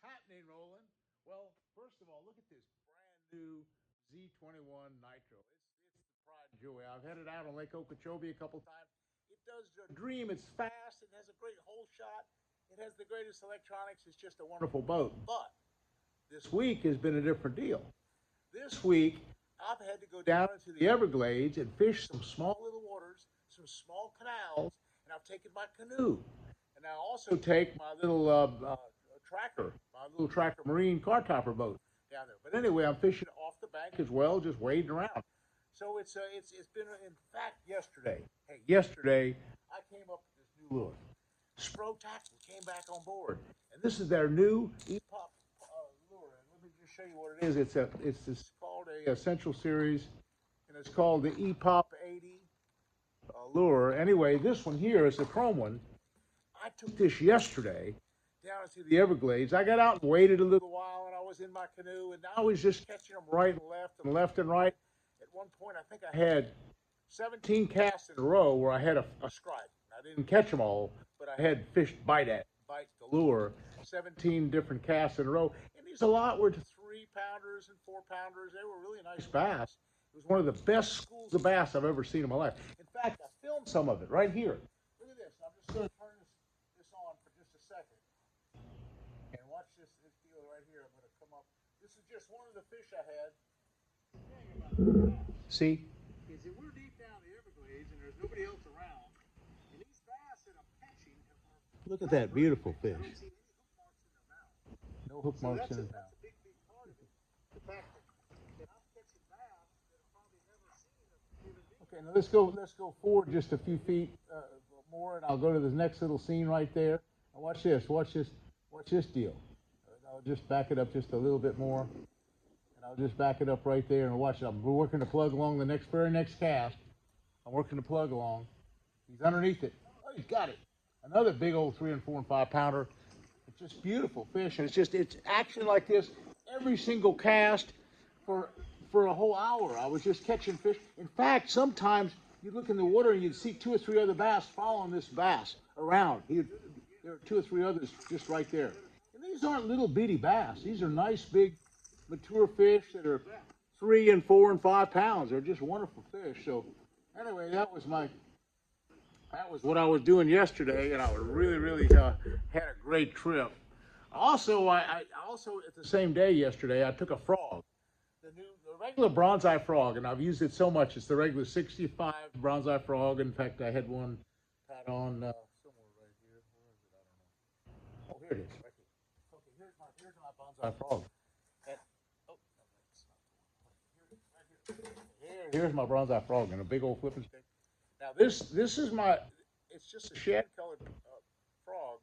happening, Roland? Well, first of all, look at this brand new Z21 Nitro. It's the pride and joy. I've had it out on Lake Okeechobee a couple times. It does the dream. It's fast. It has a great hole shot. It has the greatest electronics. It's just a wonderful boat. But this week has been a different deal. This week, I've had to go down into the Everglades and fish some small little waters, some small canals, and I've taken my canoe. And I also take my little tracker, my little tracker marine car topper boat down there. But anyway, I'm fishing off the bank as well, just wading around. So it's been in fact yesterday I came up with this new lure. Spro Tackle came back on board, and this is their new EPOP lure. And let me just show you what it is. It's called a Essential Series, and it's called the EPOP 80 lure. Anyway, this one here is the chrome one. I took this yesterday down into the Everglades. I got out and waited a little while, and I was in my canoe, and I was just catching them right and left and right. At one point, I think I had 17 casts in a row where I had a strike. I didn't catch them all, but I had fish bite the lure. 17 different casts in a row, and these a lot were 3-pounders and 4-pounders. They were really nice bass. It was one of the best schools of bass I've ever seen in my life. In fact, I filmed some of it right here. Look at this. I'm just going to turn this on for just a second. And watch this deal right here. I'm going to come up. This is just one of the fish I had. See? Is that we're deep down the Everglades and there's nobody else around. And these bass that I'm catching look at that beautiful fish. No hook marks in his mouth. That's a big part of it. The fact that I'm catching bass that I've probably never seen. Okay, now let's go forward just a few feet more, and I'll go to the next little scene right there. Now watch this deal. I'll just back it up just a little bit more, and I'll just back it up right there and watch it. I'm working to plug along the very next cast. I'm working to plug along. He's underneath it. Oh, he's got it. Another big old 3 and 4 and 5-pounder. It's just beautiful fish, and it's action like this every single cast for a whole hour. I was just catching fish. In fact, sometimes you look in the water and you'd see 2 or 3 other bass following this bass around. There are 2 or 3 others just right there. And these aren't little bitty bass. These are nice, big, mature fish that are 3 and 4 and 5 pounds. They're just wonderful fish. So anyway, that was what I was doing yesterday, and I was really had a great trip. Also, I also at the same day yesterday, I took a frog, the regular bronze-eye frog, and I've used it so much. It's the regular 65 bronze-eye frog. In fact, I had one pat on somewhere right here. Where is it? I don't know. Oh, here it is, right here. Okay, here's my bronze-eye frog. And, oh, no, that's not the one. Right here. Here's my bronze-eye frog and a big old flipping stick. Now this is it's just a shad-colored frog.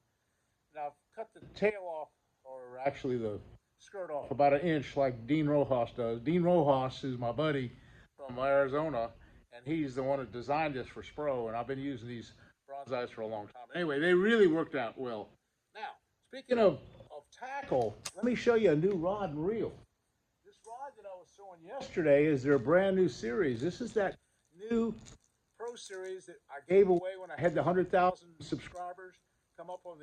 Now I've cut the tail off, or actually the skirt off, about an inch, like Dean Rojas does. Dean Rojas is my buddy from Arizona, and he's the one that designed this for Spro, and I've been using these bronze eyes for a long time. Anyway, they really worked out well. Now, speaking of tackle, let me show you a new rod and reel. This rod that I was showing yesterday is their brand new series. This is that new Pro Series that I gave away when I had the 100,000 subscribers come up on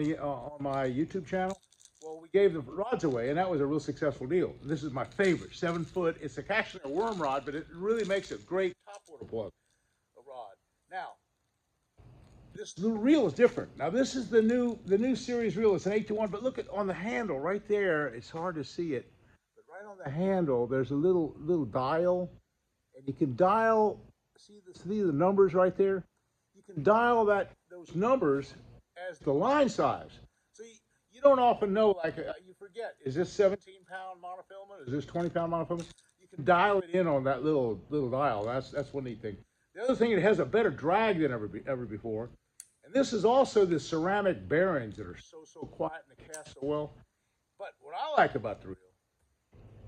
my YouTube channel. Well, we gave the rods away, and that was a real successful deal. This is my favorite, 7 foot. It's actually a worm rod, but it really makes a great topwater plug, a rod. Now, this new reel is different. Now, this is the new series reel. It's an 8-to-1, but look at on the handle right there. It's hard to see it, but right on the handle, there's a little dial, and you can dial. See the numbers right there? You can dial those numbers as the line size. So you don't often know, like you forget, is this 17-pound monofilament? Is this 20-pound monofilament? You can dial it in on that little dial. That's one neat thing. The other thing, it has a better drag than ever before. And this is also the ceramic bearings that are so quiet and they cast so well. But what I like about the reel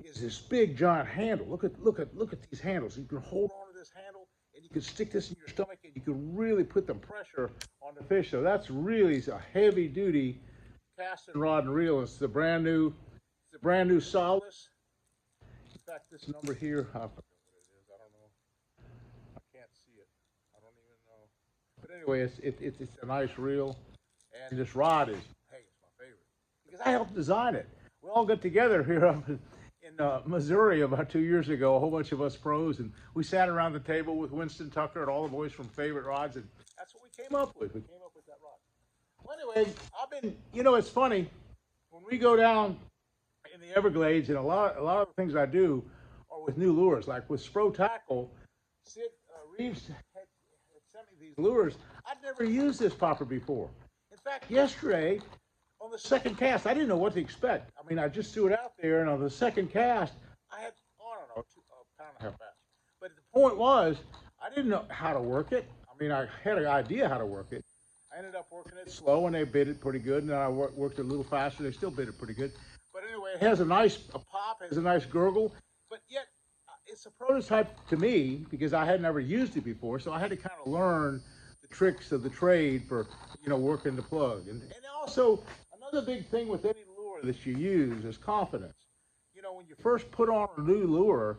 is this big giant handle. Look at these handles. You can hold on to this handle, and you can stick this in your stomach, and you can really put the pressure on the fish. So that's really a heavy duty casting rod and reel. It's the brand new Solace. In fact, this number here, I forget what it is. I don't know. I can't see it. I don't even know. But anyway, it's a nice reel, and this rod is, hey, it's my favorite because I helped design it. we all got together here up in Missouri about 2 years ago, a whole bunch of us pros, and we sat around the table with Winston Tucker and all the boys from Favorite Rods, and that's what we came up with. We came up with that rod. Well, anyway, it's funny, when we go down in the Everglades, and a lot of the things I do are with new lures, like with Spro Tackle. Sid Reeves had sent me these lures. I'd never used this popper before. In fact, yesterday, on the second cast, I didn't know what to expect. I mean, I just threw it out there, and on the second cast, I had, I don't know, a pound and a half bass. But the point was, I didn't know how to work it. I mean, I had an idea how to work it. I ended up working it slow, and they bit it pretty good. And then I worked it a little faster. They still bit it pretty good. But anyway, it has a nice pop, has a nice gurgle. But yet, it's a prototype to me because I had never used it before. So I had to kind of learn the tricks of the trade for, working the plug. And also, another big thing with any lure that you use is confidence. When you first put on a new lure,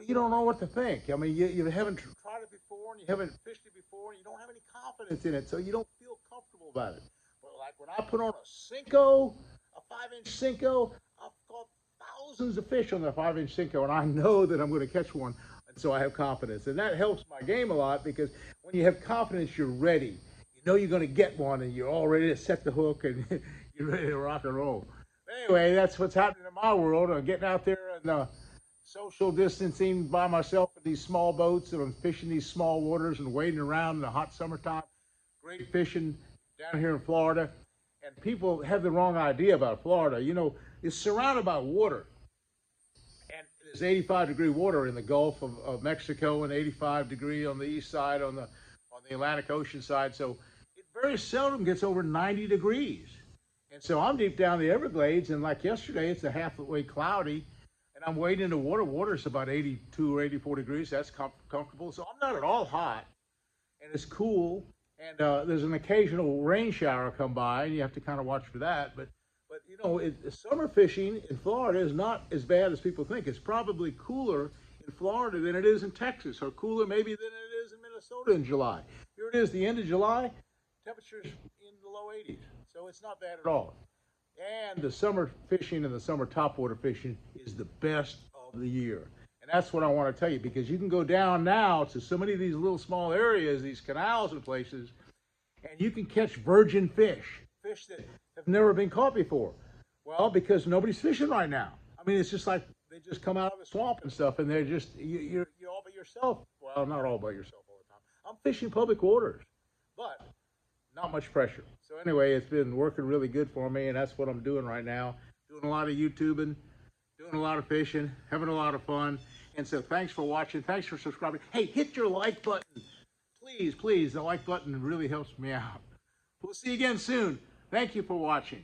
you don't know what to think. I mean, you haven't tried it before, and you haven't fished it before, and you don't have any confidence in it, so you don't feel comfortable about it. But like when I put on a Cinco, a 5-inch Cinco, I've caught thousands of fish on the 5-inch Cinco, and I know that I'm going to catch one, and so I have confidence. And that helps my game a lot because when you have confidence, you're ready. You know you're going to get one, and you're all ready to set the hook, and you're ready to rock and roll. Anyway, that's what's happening in my world. I'm getting out there and social distancing by myself in these small boats, and I'm fishing these small waters and wading around in the hot summertime. Great fishing down here in Florida. And people have the wrong idea about Florida. It's surrounded by water. And there's 85-degree water in the Gulf of Mexico and 85-degree on the east side, on the Atlantic Ocean side. So it very seldom gets over 90 degrees. And so I'm deep down the Everglades, and like yesterday, it's a half the way cloudy, and I'm wading in the water. Water's about 82 or 84 degrees. That's comfortable. So I'm not at all hot, and it's cool. And there's an occasional rain shower come by, and you have to kind of watch for that. But summer fishing in Florida is not as bad as people think. It's probably cooler in Florida than it is in Texas, or cooler maybe than it is in Minnesota in July. Here it is, the end of July, temperatures in the low 80s. So it's not bad at all. And the summer fishing and the summer topwater fishing is the best of the year. And that's what I want to tell you, because you can go down now to so many of these little small areas, these canals and places, and you can catch virgin fish that have never been caught before. Well, because nobody's fishing right now. I mean, it's just like they just come out of the swamp and stuff, and they're just, you're all by yourself. Well, not all by yourself all the time. I'm fishing public waters, but not much pressure. So anyway, it's been working really good for me, and that's what I'm doing right now. Doing a lot of YouTubing, doing a lot of fishing, having a lot of fun. And so thanks for watching. Thanks for subscribing. Hey, hit your like button. Please, please. The like button really helps me out. We'll see you again soon. Thank you for watching.